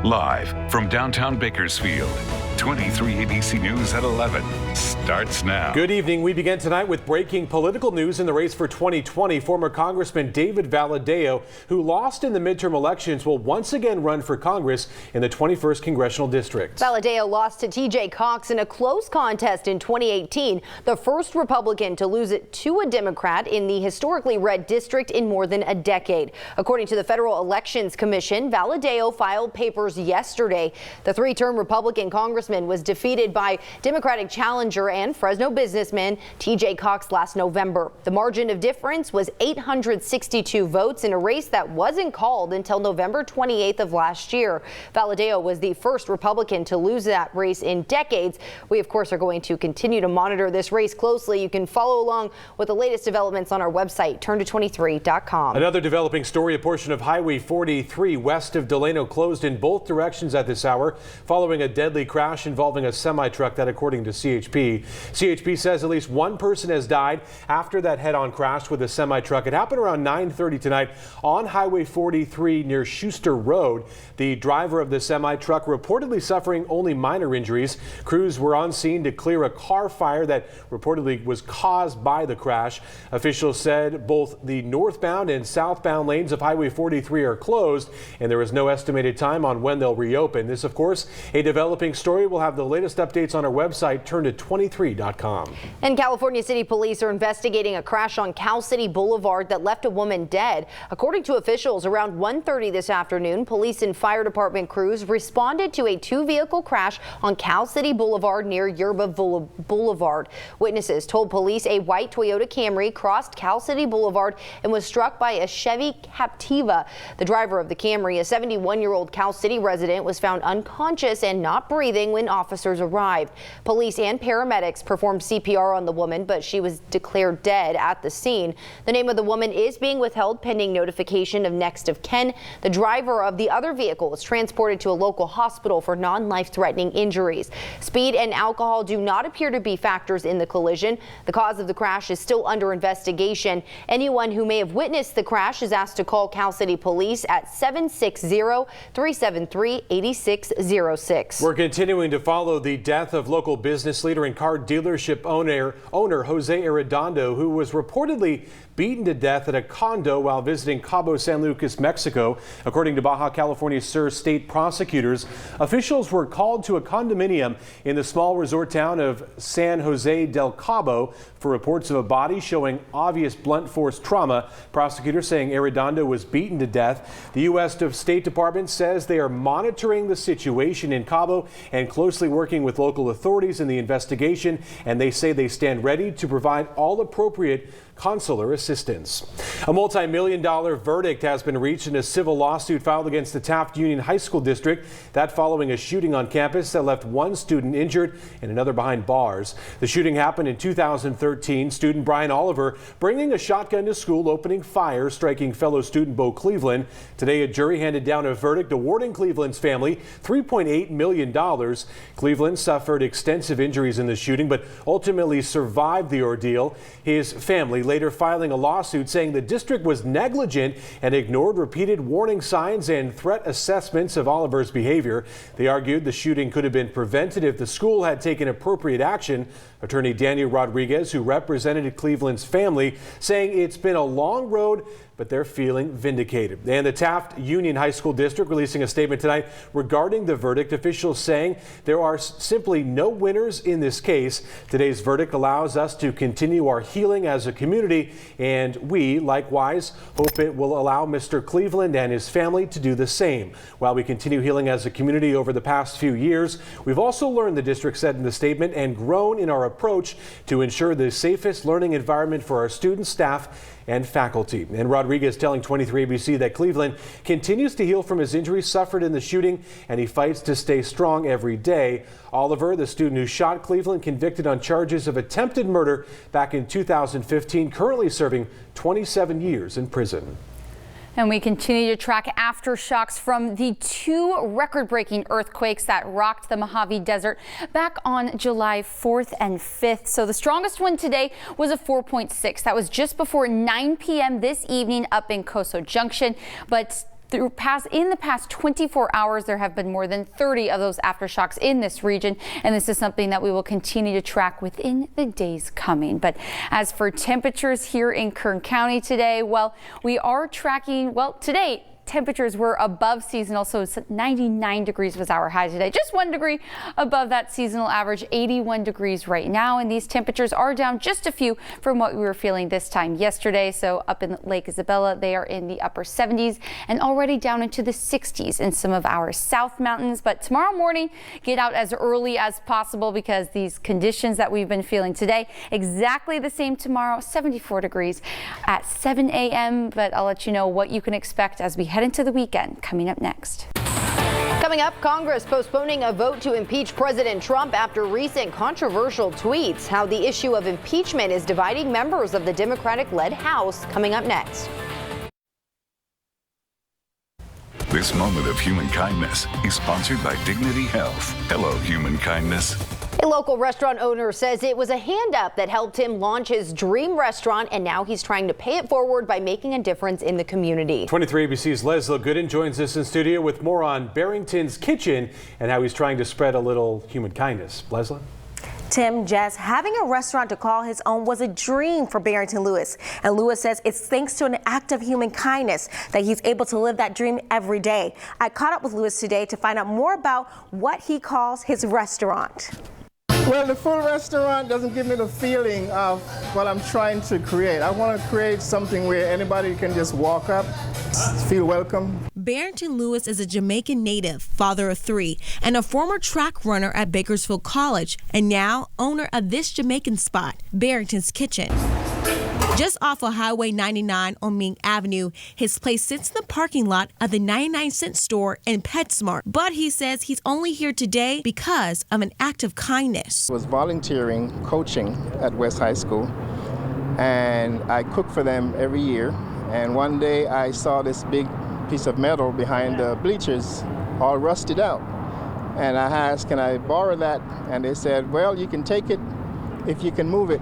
Live from downtown Bakersfield, 23 ABC News at 11 starts now. Good evening. We begin tonight with breaking political news in the race for 2020. Former Congressman David Valadao, who lost in the midterm elections, will once again run for Congress in the 21st Congressional District. Valadao lost to TJ Cox in a close contest in 2018, the first Republican to lose it to a Democrat in the historically red district in more than a decade. According to the Federal Elections Commission, Valadao filed papers yesterday. The three-term Republican congressman was defeated by Democratic challenger and Fresno businessman TJ Cox last November. The margin of difference was 862 votes in a race that wasn't called until November 28th of last year. Valadao was the first Republican to lose that race in decades. We, of course, are going to continue to monitor this race closely. You can follow along with the latest developments on our website, turn223.com. Another developing story, a portion of Highway 43 west of Delano closed in both directions at this hour following a deadly crash involving a semi-truck, that according to CHP. CHP says at least one person has died after that head-on crash with a semi-truck. It happened around 9:30 tonight on Highway 43 near Schuster Road. The driver of the semi-truck reportedly suffering only minor injuries. Crews were on scene to clear a car fire that reportedly was caused by the crash. Officials said both the northbound and southbound lanes of Highway 43 are closed, and there is no estimated time on when they'll reopen. This, of course, a developing story. We'll have the latest updates on our website, turn223.com. And California City Police are investigating a crash on Cal City Boulevard that left a woman dead. According to officials, around 1:30 this afternoon, police and fire department crews responded to a two-vehicle crash on Cal City Boulevard near Yerba Boulevard. Witnesses told police a white Toyota Camry crossed Cal City Boulevard and was struck by a Chevy Captiva. The driver of the Camry, a 71-year-old Cal City resident, was found unconscious and not breathing when officers arrived. Police and paramedics performed CPR on the woman, but she was declared dead at the scene. The name of the woman is being withheld pending notification of next of kin. The driver of the other vehicle was transported to a local hospital for non-life-threatening injuries. Speed and alcohol do not appear to be factors in the collision. The cause of the crash is still under investigation. Anyone who may have witnessed the crash is asked to call Cal City Police at 760-373-8606. We're continuing to follow the death of local business leader and car dealership owner Jose Arredondo, who was reportedly beaten to death at a condo while visiting Cabo San Lucas, Mexico. According to Baja California Sur state prosecutors, officials were called to a condominium in the small resort town of San Jose del Cabo for reports of a body showing obvious blunt force trauma. Prosecutors saying Arredondo was beaten to death. The U.S. State Department says they are monitoring the situation in Cabo and closely working with local authorities in the investigation, and they say they stand ready to provide all appropriate consular assistance. A multi-million-dollar verdict has been reached in a civil lawsuit filed against the Taft Union High School District, that following a shooting on campus that left one student injured and another behind bars. The shooting happened in 2013. Student Brian Oliver bringing a shotgun to school, opening fire, striking fellow student Bo Cleveland. Today, a jury handed down a verdict awarding Cleveland's family $3.8 million. Cleveland suffered extensive injuries in the shooting, but ultimately survived the ordeal. His family later filing a lawsuit saying the district was negligent and ignored repeated warning signs and threat assessments of Oliver's behavior. They argued the shooting could have been prevented if the school had taken appropriate action. Attorney Daniel Rodriguez, who represented Cleveland's family, saying it's been a long road, but they're feeling vindicated. And the Taft Union High School District releasing a statement tonight regarding the verdict. Officials saying there are simply no winners in this case. Today's verdict allows us to continue our healing as a community, and we likewise hope it will allow Mr. Cleveland and his family to do the same. While we continue healing as a community over the past few years, we've also learned, the district said in the statement, and grown in our approach to ensure the safest learning environment for our students, staff, and faculty. And Rodriguez telling 23 ABC that Cleveland continues to heal from his injuries suffered in the shooting, and he fights to stay strong every day. Oliver, the student who shot Cleveland, convicted on charges of attempted murder back in 2015, currently serving 27 years in prison. And we continue to track aftershocks from the two record-breaking earthquakes that rocked the Mojave Desert back on July 4th and 5th. So the strongest one today was a 4.6. That was just before 9 p.m. this evening up in Coso Junction. But in the past 24 hours, there have been more than 30 of those aftershocks in this region, and this is something that we will continue to track within the days coming. But as for temperatures here in Kern County today, well, we are tracking, well, today, temperatures were above seasonal, so it's 99 degrees was our high today. Just 1 degree above that seasonal average, 81 degrees right now. And these temperatures are down just a few from what we were feeling this time yesterday. So up in Lake Isabella, they are in the upper 70s and already down into the 60s in some of our south mountains. But tomorrow morning, get out as early as possible because these conditions that we've been feeling today, exactly the same tomorrow, 74 degrees at 7 a.m. But I'll let you know what you can expect as we head into the weekend coming up next. Coming up, Congress postponing a vote to impeach President Trump after recent controversial tweets. How the issue of impeachment is dividing members of the Democratic-led House. Coming up next. This moment of human kindness is sponsored by Dignity Health. Hello, human kindness. A local restaurant owner says it was a hand up that helped him launch his dream restaurant, and now he's trying to pay it forward by making a difference in the community. 23 ABC's Leslie Gooden joins us in studio with more on Barrington's Kitchen and how he's trying to spread a little human kindness. Leslie? Tim, Jess, having a restaurant to call his own was a dream for Barrington Lewis. And Lewis says it's thanks to an act of human kindness that he's able to live that dream every day. I caught up with Lewis today to find out more about what he calls his restaurant. Well, the full restaurant doesn't give me the feeling of what I'm trying to create. I want to create something where anybody can just walk up, feel welcome. Barrington Lewis is a Jamaican native, father of 3, and a former track runner at Bakersfield College, and now owner of this Jamaican spot, Barrington's Kitchen. Just off of Highway 99 on Ming Avenue, his place sits in the parking lot of the 99-cent store and PetSmart. But he says he's only here today because of an act of kindness. I was volunteering, coaching at West High School, and I cook for them every year. And one day I saw this big piece of metal behind the bleachers, all rusted out. And I asked, can I borrow that? And they said, well, you can take it if you can move it.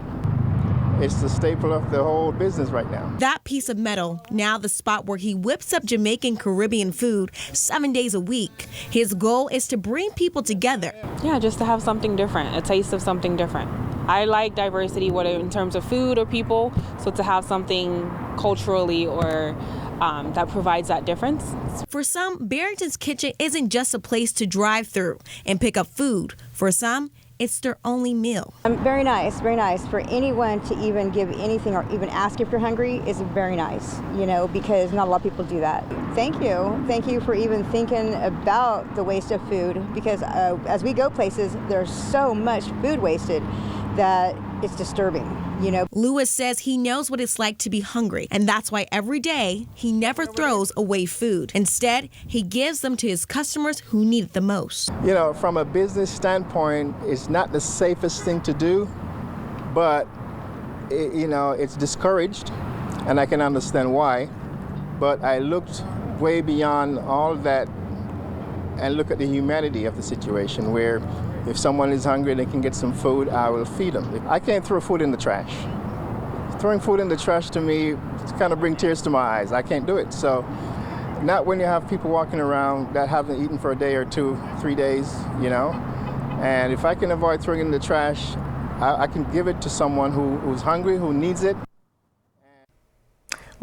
It's the staple of the whole business right now. That piece of metal, now the spot where he whips up Jamaican Caribbean food 7 days a week. His goal is to bring people together. Yeah, just to have something different, a taste of something different. I like diversity, whether in terms of food or people, so to have something culturally or that provides that difference. For some, Barrington's Kitchen isn't just a place to drive through and pick up food. For some, it's their only meal. Very nice, very nice. For anyone to even give anything or even ask if you're hungry is very nice, you know, because not a lot of people do that. Thank you. Thank you for even thinking about the waste of food, because as we go places, there's so much food wasted that it's disturbing, you know. Lewis says he knows what it's like to be hungry, and that's why every day he never throws away food. Instead, he gives them to his customers who need it the most. You know, from a business standpoint, it's not the safest thing to do, but you know, it's discouraged, and I can understand why. But I looked way beyond all that and look at the humanity of the situation, where if someone is hungry and they can get some food, I will feed them. I can't throw food in the trash. Throwing food in the trash to me kind of brings tears to my eyes. I can't do it. So not when you have people walking around that haven't eaten for a day or 2, 3 days, you know. And if I can avoid throwing it in the trash, I can give it to someone who's hungry, who needs it.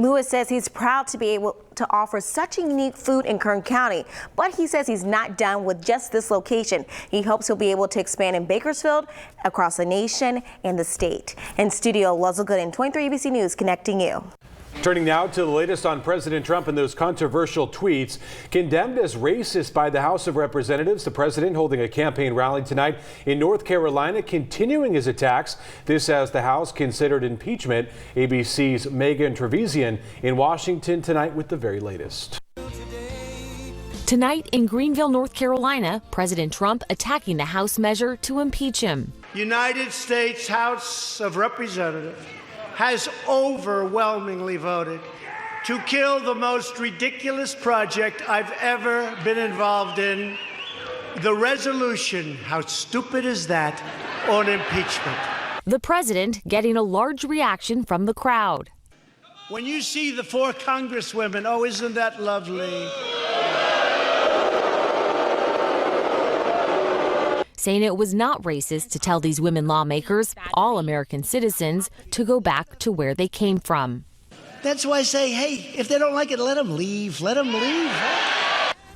Lewis says he's proud to be able to offer such a unique food in Kern County, but he says he's not done with just this location. He hopes he'll be able to expand in Bakersfield, across the nation, and the state. In studio, Leslie Gooden, 23 ABC News, connecting you. Turning now to the latest on President Trump and those controversial tweets. Condemned as racist by the House of Representatives, the president holding a campaign rally tonight in North Carolina, continuing his attacks. This as the House considered impeachment. ABC's Megan Trevisan in Washington tonight with the very latest. Tonight in Greenville, North Carolina, President Trump attacking the House measure to impeach him. United States House of Representatives has overwhelmingly voted to kill the most ridiculous project I've ever been involved in. The resolution, how stupid is that, on impeachment. The president getting a large reaction from the crowd. When you see the 4 congresswomen, oh, isn't that lovely? Saying it was not racist to tell these women lawmakers, all American citizens, to go back to where they came from. That's why I say, hey, if they don't like it, let them leave. Let them leave.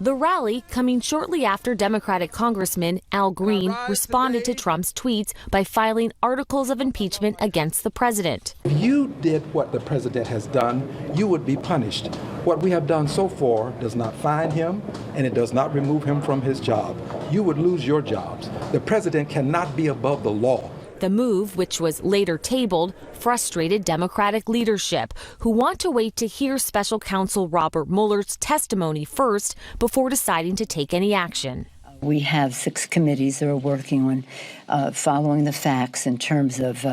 The rally coming shortly after Democratic Congressman Al Green responded to Trump's tweets by filing articles of impeachment against the president. If you did what the president has done, you would be punished. What we have done so far does not fine him, and it does not remove him from his job. You would lose your jobs. The president cannot be above the law. The move, which was later tabled, frustrated Democratic leadership, who want to wait to hear special counsel Robert Mueller's testimony first before deciding to take any action. We have 6 committees that are working on following the facts in terms of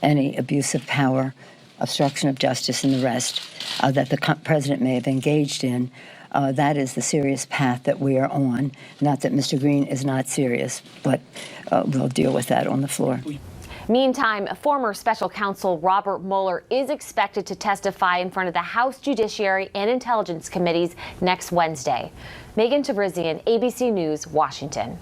any abuse of power, obstruction of justice, and the rest that the president may have engaged in. That is the serious path that we are on. Not that Mr. Green is not serious, but we'll deal with that on the floor. Meantime, former special counsel Robert Mueller is expected to testify in front of the House Judiciary and Intelligence Committees next Wednesday. Megan Tabrizian, ABC News, Washington.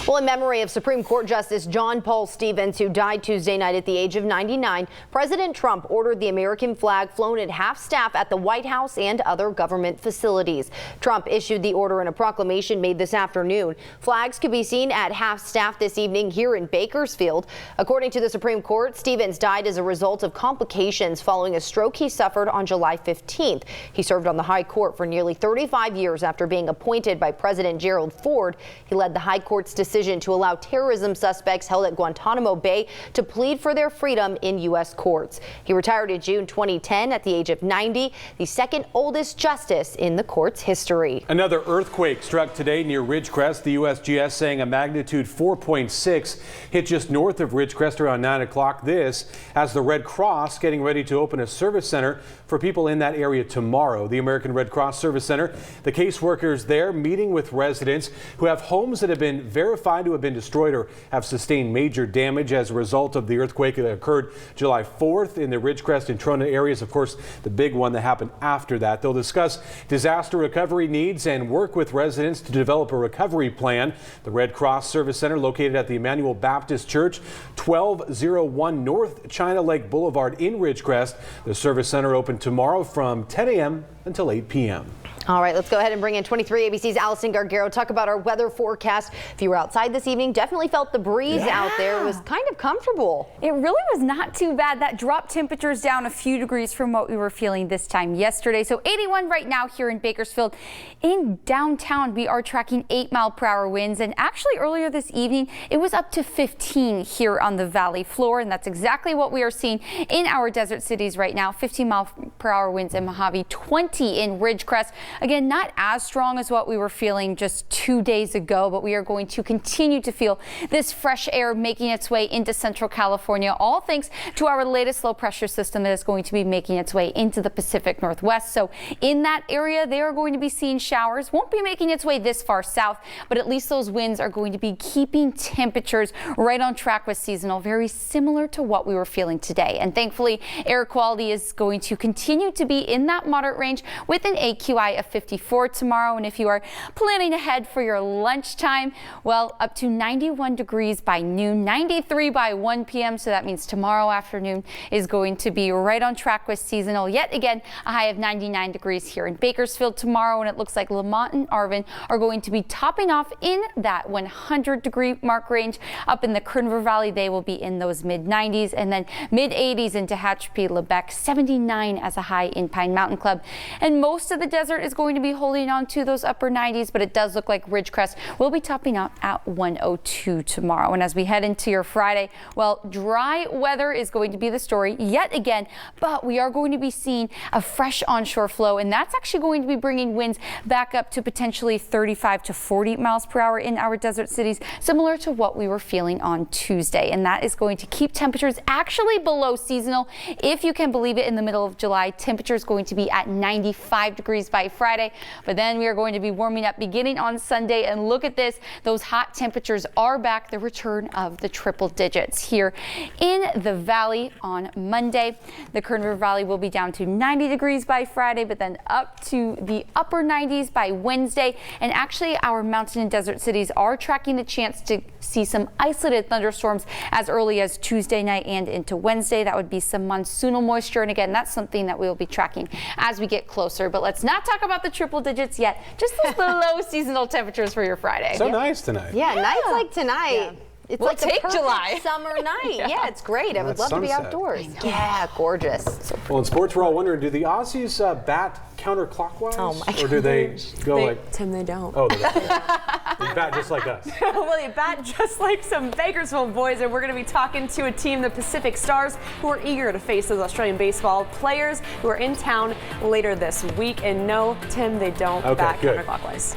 Well, in memory of Supreme Court Justice John Paul Stevens, who died Tuesday night at the age of 99, President Trump ordered the American flag flown at half-staff at the White House and other government facilities. Trump issued the order in a proclamation made this afternoon. Flags could be seen at half-staff this evening here in Bakersfield. According to the Supreme Court, Stevens died as a result of complications following a stroke he suffered on July 15th. He served on the High Court for nearly 35 years after being appointed by President Gerald Ford. He led the High Court's decision to allow terrorism suspects held at Guantanamo Bay to plead for their freedom in U.S. courts. He retired in June 2010 at the age of 90, the second oldest justice in the court's history. Another earthquake struck today near Ridgecrest. The USGS saying a magnitude 4.6 hit just north of Ridgecrest around 9 o'clock. This as the Red Cross getting ready to open a service center for people in that area tomorrow. The American Red Cross Service Center, the caseworkers there meeting with residents who have homes that have been verified to have been destroyed or have sustained major damage as a result of the earthquake that occurred July 4th in the Ridgecrest and Trona areas. Of course, the big one that happened after that. They'll discuss disaster recovery needs and work with residents to develop a recovery plan. The Red Cross Service Center, located at the Emmanuel Baptist Church, 1201 North China Lake Boulevard in Ridgecrest. The service center open tomorrow from 10 a.m. until 8 p.m. All right, let's go ahead and bring in 23 ABC's Allison Gargaro. Talk about our weather forecast. If you were outside this evening, definitely felt the breeze out there. It was kind of comfortable. It really was not too bad. That dropped temperatures down a few degrees from what we were feeling this time yesterday. So 81 right now here in Bakersfield. In downtown, we are tracking 8-mile-per-hour winds. And actually earlier this evening, it was up to 15 here on the valley floor. And that's exactly what we are seeing in our desert cities right now. 15-mile-per-hour winds in Mojave, 20 in Ridgecrest. Again, not as strong as what we were feeling just 2 days ago, but we are going to continue to feel this fresh air making its way into Central California, all thanks to our latest low pressure system that is going to be making its way into the Pacific Northwest. So in that area, they are going to be seeing showers. Won't be making its way this far south, but at least those winds are going to be keeping temperatures right on track with seasonal, very similar to what we were feeling today. And thankfully, air quality is going to continue to be in that moderate range with an AQI of 54 tomorrow. And if you are planning ahead for your lunchtime, well, up to 91 degrees by noon, 93 by 1 p.m. So that means tomorrow afternoon is going to be right on track with seasonal. Yet again, a high of 99 degrees here in Bakersfield tomorrow. And it looks like Lamont and Arvin are going to be topping off in that 100-degree mark range. Up in the Kern River Valley, they will be in those mid-90s and then mid-80s into Tehachapi, Lebec, 79 as a high in Pine Mountain Club. And most of the desert is going to be holding on to those upper 90s, but it does look like Ridgecrest will be topping out at 102 tomorrow. And as we head into your Friday, well, dry weather is going to be the story yet again, but we are going to be seeing a fresh onshore flow, and that's actually going to be bringing winds back up to potentially 35 to 40 miles per hour in our desert cities, similar to what we were feeling on Tuesday. And that is going to keep temperatures actually below seasonal. If you can believe it, in the middle of July, temperature is going to be at 90 95 degrees by Friday. But then we are going to be warming up beginning on Sunday. And look at this. Those hot temperatures are back. The return of the triple digits here in the valley on Monday. The Kern River Valley will be down to 90 degrees by Friday, but then up to the upper 90s by Wednesday. And actually, our mountain and desert cities are tracking the chance to see some isolated thunderstorms as early as Tuesday night and into Wednesday. That would be some monsoonal moisture. And again, that's something that we will be tracking as we get closer. But let's not talk about the triple digits yet. Just those below seasonal temperatures for your Friday. So nice tonight. Yeah, nights like tonight. Yeah. It's we'll like take the July summer night. Yeah, it's great. I would love to be outdoors. Yeah, gorgeous. Well, in sports, we're all wondering, do the Aussies bat counterclockwise? Oh my Or do they go like... Tim, they don't. Oh, they bat just like us. Well, they bat just like some Bakersfield boys, and we're going to be talking to a team, the Pacific Stars, who are eager to face those Australian baseball players who are in town later this week. And no, Tim, they don't bat counterclockwise.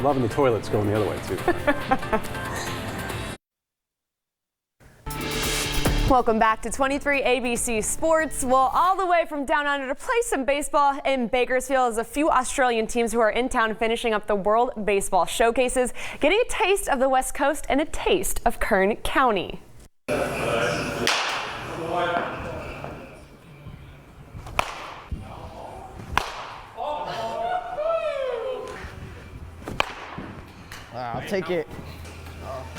Loving the toilets going the other way, too. Welcome back to 23 ABC Sports. Well, all the way from down under to play some baseball in Bakersfield is a few Australian teams who are in town finishing up the World Baseball Showcases, getting a taste of the West Coast and a taste of Kern County. I'll take it.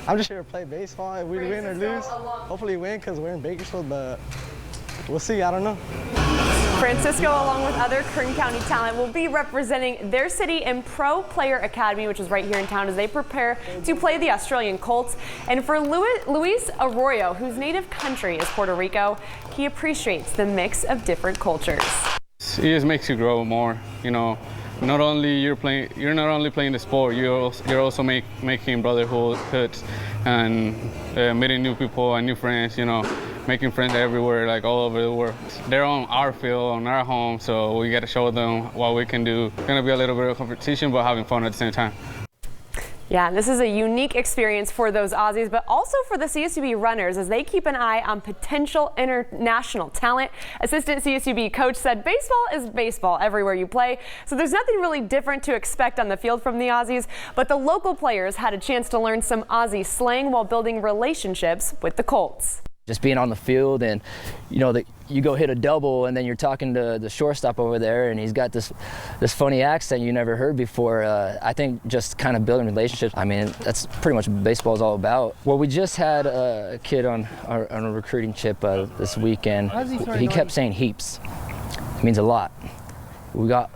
I'm just here to play baseball. If we win or lose, hopefully win because we're in Bakersfield, but we'll see. I don't know. Francisco, along with other Kern County talent, will be representing their city in Pro Player Academy, which is right here in town, as they prepare to play the Australian Colts. And for Luis Arroyo, whose native country is Puerto Rico, he appreciates the mix of different cultures. It just makes you grow more, you know. You're not only playing the sport, you're also making brotherhoods and meeting new people and new friends, you know, making friends everywhere, like all over the world. They're on our field, on our home, so we got to show them what we can do. It's gonna be a little bit of competition, but having fun at the same time. Yeah, this is a unique experience for those Aussies, but also for the CSUB runners as they keep an eye on potential international talent. Assistant CSUB coach said baseball is baseball everywhere you play, so there's nothing really different to expect on the field from the Aussies, but the local players had a chance to learn some Aussie slang while building relationships with the Colts. Just being on the field and, you know, you go hit a double and then you're talking to the shortstop over there and he's got this funny accent you never heard before. I think just kind of building relationships, I mean, that's pretty much what baseball is all about. Well, we just had a kid on a recruiting trip this weekend. He kept saying heaps. It means a lot. We got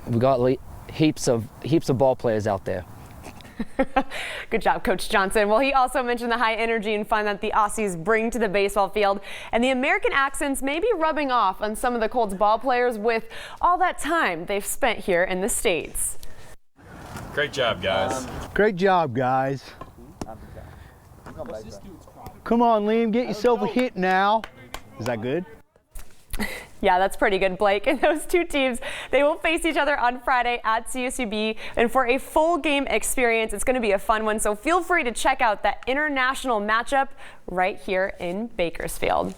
heaps of ball players out there. Good job, Coach Johnson. Well, he also mentioned the high energy and fun that the Aussies bring to the baseball field, and the American accents may be rubbing off on some of the Colts ball players with all that time they've spent here in the States. Great job, guys. Great job, guys. Come on, Liam, get yourself a hit now. Is that good? Yeah, that's pretty good, Blake. And those two teams, they will face each other on Friday at CSUB. And for a full game experience, it's going to be a fun one. So feel free to check out that international matchup right here in Bakersfield.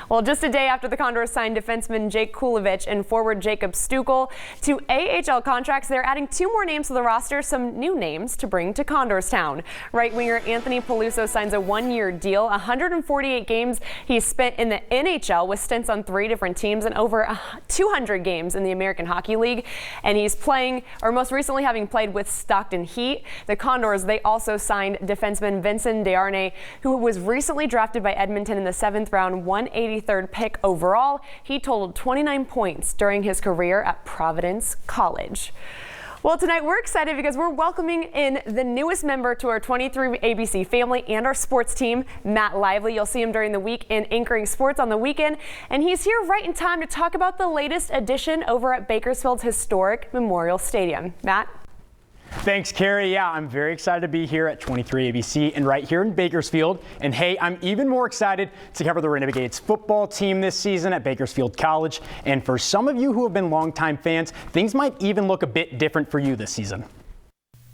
Well, just a day after the Condors signed defenseman Jake Kulovich and forward Jacob Stukel to AHL contracts, they're adding two more names to the roster, some new names to bring to Condorstown. Right winger Anthony Peluso signs a one-year deal, 148 games he's spent in the NHL with stints on 3 different teams and over 200 games in the American Hockey League. And he's playing, or most recently having played with Stockton Heat. The Condors, they also signed defenseman Vincent Desharnais, who was recently drafted by Edmonton in the 7th round, 183rd pick overall. He totaled 29 points during his career at Providence College. Well, tonight we're excited because we're welcoming in the newest member to our 23 ABC family and our sports team, Matt Lively. You'll see him during the week in anchoring sports on the weekend, and he's here right in time to talk about the latest addition over at Bakersfield's historic Memorial Stadium. Matt? Thanks, Carrie. Yeah, I'm very excited to be here at 23 ABC and right here in Bakersfield. And hey, I'm even more excited to cover the Renegades football team this season at Bakersfield College. And for some of you who have been longtime fans, things might even look a bit different for you this season.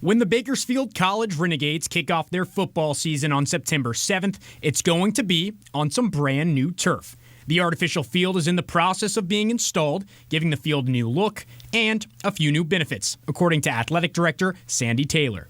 When the Bakersfield College Renegades kick off their football season on September 7th, it's going to be on some brand new turf. The artificial field is in the process of being installed, giving the field a new look and a few new benefits, according to Athletic Director Sandy Taylor.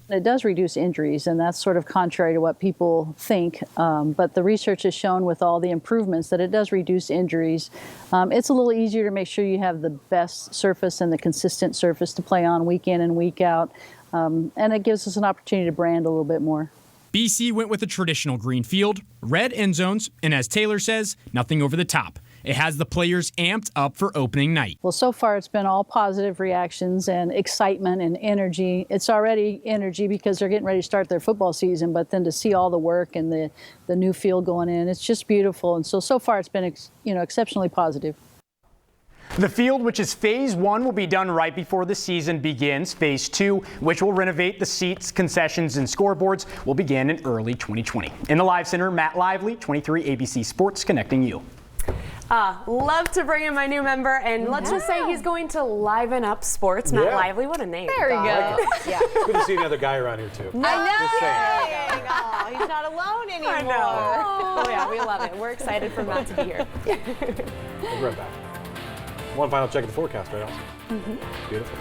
It does reduce injuries, and that's sort of contrary to what people think. But the research has shown with all the improvements that it does reduce injuries. It's a little easier to make sure you have the best surface and the consistent surface to play on week in and week out. And it gives us an opportunity to brand a little bit more. BC went with a traditional green field, red end zones, and as Taylor says, nothing over the top. It has the players amped up for opening night. Well, so far it's been all positive reactions and excitement and energy. It's already energy because they're getting ready to start their football season, but then to see all the work and the new field going in, it's just beautiful. And so far it's been exceptionally positive. The field, which is phase 1, will be done right before the season begins. Phase 2, which will renovate the seats, concessions, and scoreboards, will begin in early 2020. In the Live Center, Matt Lively, 23 ABC Sports, connecting you. Love to bring in my new member, and let's just say he's going to liven up sports. Matt Lively, what a name. There we go. Yeah. Good to see another guy around here, too. I know. Oh, he's not alone anymore. I know. Oh, yeah, we love it. We're excited for Matt to be here. We'll be right back. One final check of the forecast, right, Allison? Beautiful.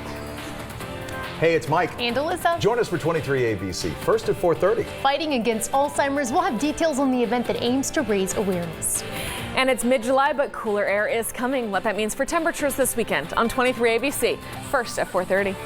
Hey, it's Mike. And Alyssa. Join us for 23 ABC, first at 4:30. Fighting Against Alzheimer's. We'll have details on the event that aims to raise awareness. And it's mid-July, but cooler air is coming. What that means for temperatures this weekend on 23 ABC, first at 4:30.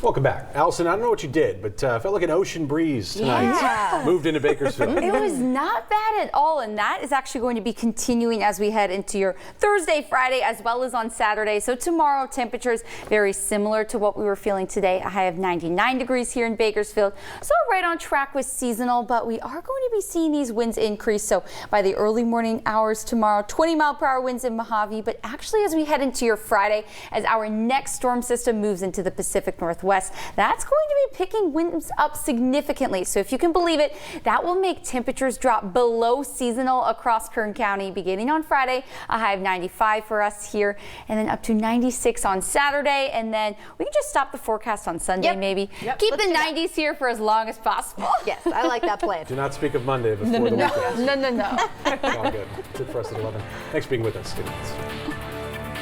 Welcome back. Allison, I don't know what you did, but felt like an ocean breeze tonight. Yeah. Moved into Bakersfield. It was not bad at all, and that is actually going to be continuing as we head into your Thursday, Friday, as well as on Saturday. So tomorrow, temperatures very similar to what we were feeling today. A high of 99 degrees here in Bakersfield. So right on track with seasonal, but we are going to be seeing these winds increase. So by the early morning hours tomorrow, 20-mile-per-hour winds in Mojave, but actually as we head into your Friday, as our next storm system moves into the Pacific Northwest, that's going to be picking winds up significantly. So if you can believe it, that will make temperatures drop below seasonal across Kern County beginning on Friday, a high of 95 for us here, and then up to 96 on Saturday. And then we can just stop the forecast on Sunday, maybe. Keep the 90s here for as long as possible. Yes, I like that plan. Do not speak of Monday before the weekend. No. All good. It's it for us at 11. Thanks for being with us. Good night.